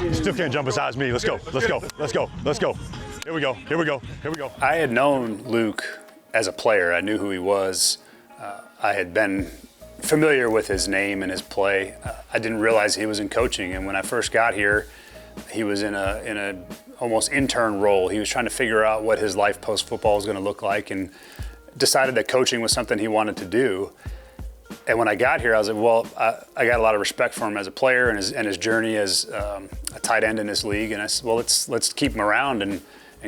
You still can't jump as high as me. Let's go. Let's go. Let's go. Let's go. Here we go. Here we go. Here we go. I had known Luke as a player. I knew who he was. I had been familiar with his name and his play. I didn't realize he was in coaching, and when I first got here, he was in a almost intern role. He was trying to figure out what his life post-football was going to look like, and decided that coaching was something he wanted to do. And when I got here, I was like, well, I got a lot of respect for him as a player and his journey as a tight end in this league. And I said, well, let's keep him around and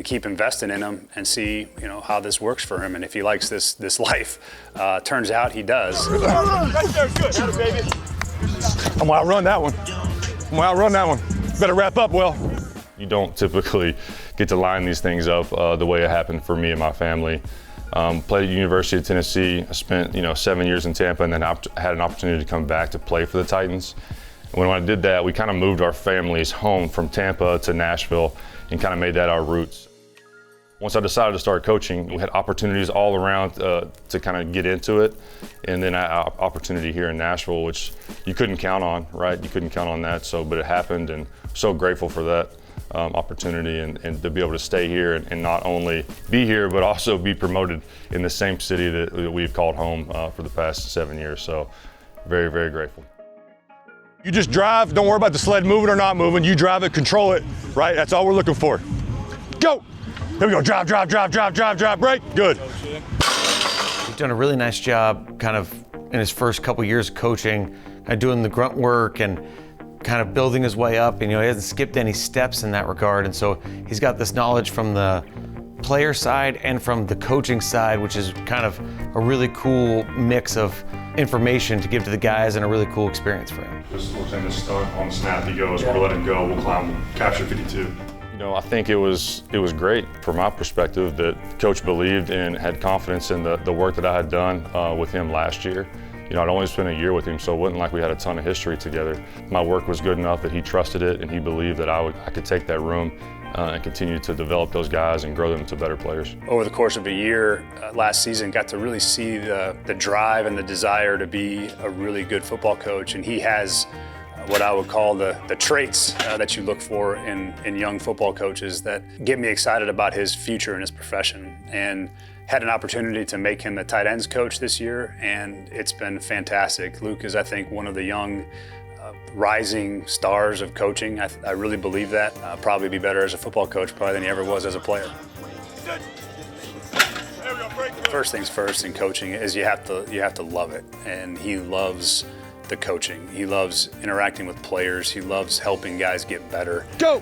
keep investing in him and see, how this works for him and if he likes this life. Turns out he does. Right there, good, baby. I'm gonna outrun that one. Better wrap up, Will. You don't typically get to line these things up the way it happened for me and my family. Played at the University of Tennessee. I spent 7 years in Tampa, and then I had an opportunity to come back to play for the Titans. And when I did that, we kind of moved our families home from Tampa to Nashville and kind of made that our roots. Once I decided to start coaching, we had opportunities all around to kind of get into it. And then I had opportunity here in Nashville, which you couldn't count on, right? You couldn't count on that, but it happened, and so grateful for that opportunity and to be able to stay here and not only be here, but also be promoted in the same city that we've called home for the past 7 years. So very, very grateful. You just drive, don't worry about the sled moving or not moving. You drive it, control it, right? That's all we're looking for. Go! Here we go, drive, break, good. He's done a really nice job kind of in his first couple years of coaching, doing the grunt work and kind of building his way up. And, he hasn't skipped any steps in that regard. And so he's got this knowledge from the player side and from the coaching side, which is kind of a really cool mix of information to give to the guys and a really cool experience for him. Just watching this start on the snap, he goes, we'll let him go, we'll climb, we'll capture 52. I think it was great from my perspective that Coach believed and had confidence in the work that I had done with him last year. I'd only spent a year with him, so it wasn't like we had a ton of history together. My work was good enough that he trusted it, and he believed that I could take that room and continue to develop those guys and grow them into better players. Over the course of a year, last season, got to really see the drive and the desire to be a really good football coach, and he has what I would call the traits that you look for in young football coaches that get me excited about his future in his profession. And had an opportunity to make him the tight ends coach this year, and it's been fantastic. Luke is, I think, one of the young rising stars of coaching. I really believe that. Probably be better as a football coach probably than he ever was as a player. First things first in coaching is you have to love it, and he loves the coaching. He loves interacting with players. He loves helping guys get better. Go!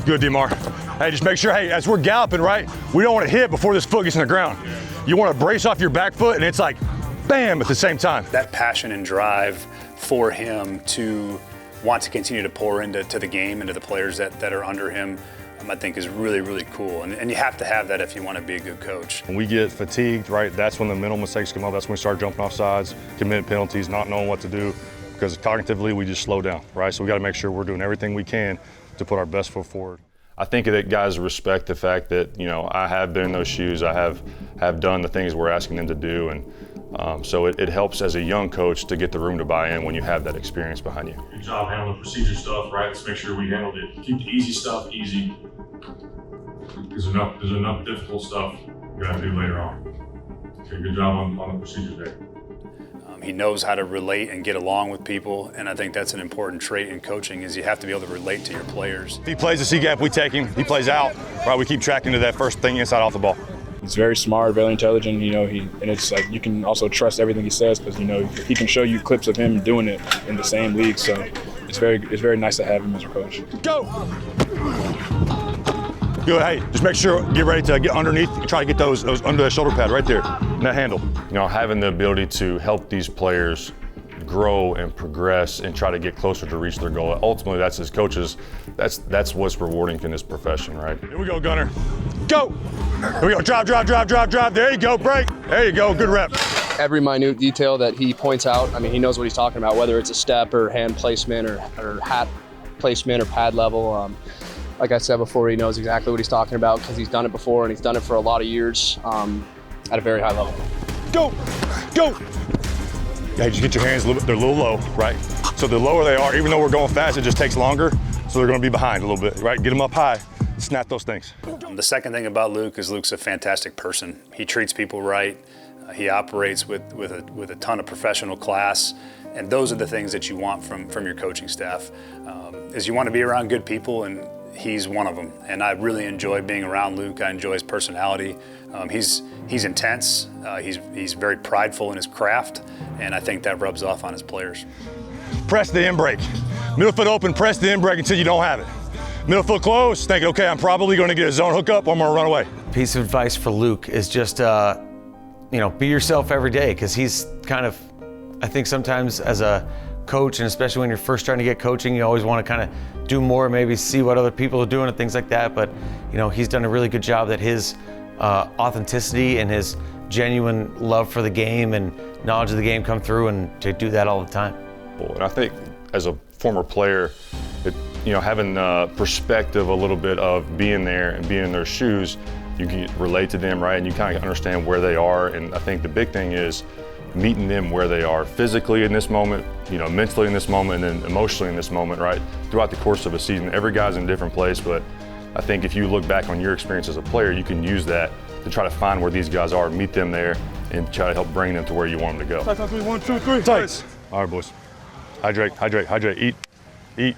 Good, DMR. Hey, just make sure, as we're galloping, right, we don't want to hit before this foot gets in the ground. You want to brace off your back foot, and it's like, bam, at the same time. That passion and drive for him to want to continue to pour into the game, into the players that are under him, I think is really, really cool. And you have to have that if you want to be a good coach. When we get fatigued, right, that's when the mental mistakes come up. That's when we start jumping off sides, committing penalties, not knowing what to do, because cognitively we just slow down, right? So we got to make sure we're doing everything we can to put our best foot forward. I think that guys respect the fact that, I have been in those shoes. I have done the things we're asking them to do. And so it helps as a young coach to get the room to buy in when you have that experience behind you. Good job handling the procedure stuff, right? Let's make sure we handled it. Keep the easy stuff easy. There's enough difficult stuff we got to do later on. Okay, good job on the procedure there. He knows how to relate and get along with people, and I think that's an important trait in coaching is you have to be able to relate to your players. If he plays the C gap, we take him. He plays out, right? We keep tracking to that first thing inside off the ball. He's very smart, very intelligent, and it's like you can also trust everything he says because, he can show you clips of him doing it in the same league. So it's very nice to have him as a coach. Go! Good, hey, just make sure, get ready to get underneath and try to get those under the shoulder pad right there, in that handle. Having the ability to help these players grow and progress and try to get closer to reach their goal. Ultimately, that's as coaches, that's what's rewarding in this profession, right? Here we go, Gunner. Go! Here we go, drive. There you go, break. There you go, good rep. Every minute detail that he points out, he knows what he's talking about, whether it's a step or hand placement or hat placement or pad level. Like I said before, he knows exactly what he's talking about because he's done it before and he's done it for a lot of years at a very high level. Go! Yeah, just get your hands they're a little low, right? So the lower they are, even though we're going fast, it just takes longer. so they're going to be behind a little bit, right? Get them up high, snap those things. The second thing about Luke is Luke's a fantastic person. He treats people right. He operates with a ton of professional class, and those are the things that you want from your coaching staff. Is you want to be around good people, and he's one of them. And I really enjoy being around Luke. I enjoy his personality. He's intense. He's very prideful in his craft, and I think that rubs off on his players. Press the in break. Middle foot open, press the in break until you don't have it. Middle foot closed, thinking, okay, I'm probably going to get a zone hookup or I'm going to run away. Piece of advice for Luke is just, be yourself every day, because he's kind of, I think sometimes as a coach, and especially when you're first trying to get coaching, you always want to kind of do more, maybe see what other people are doing and things like that. But, he's done a really good job that his authenticity and his genuine love for the game and knowledge of the game come through, and to do that all the time. And I think as a former player, having perspective a little bit of being there and being in their shoes, you can relate to them, right? And you kind of understand where they are. And I think the big thing is meeting them where they are physically in this moment, mentally in this moment, and then emotionally in this moment, right? Throughout the course of a season, every guy's in a different place, but I think if you look back on your experience as a player, you can use that to try to find where these guys are, meet them there, and try to help bring them to where you want them to go. Tight, 1, 2, 3. Tight. All right, boys. Hydrate, hydrate, hydrate. Eat.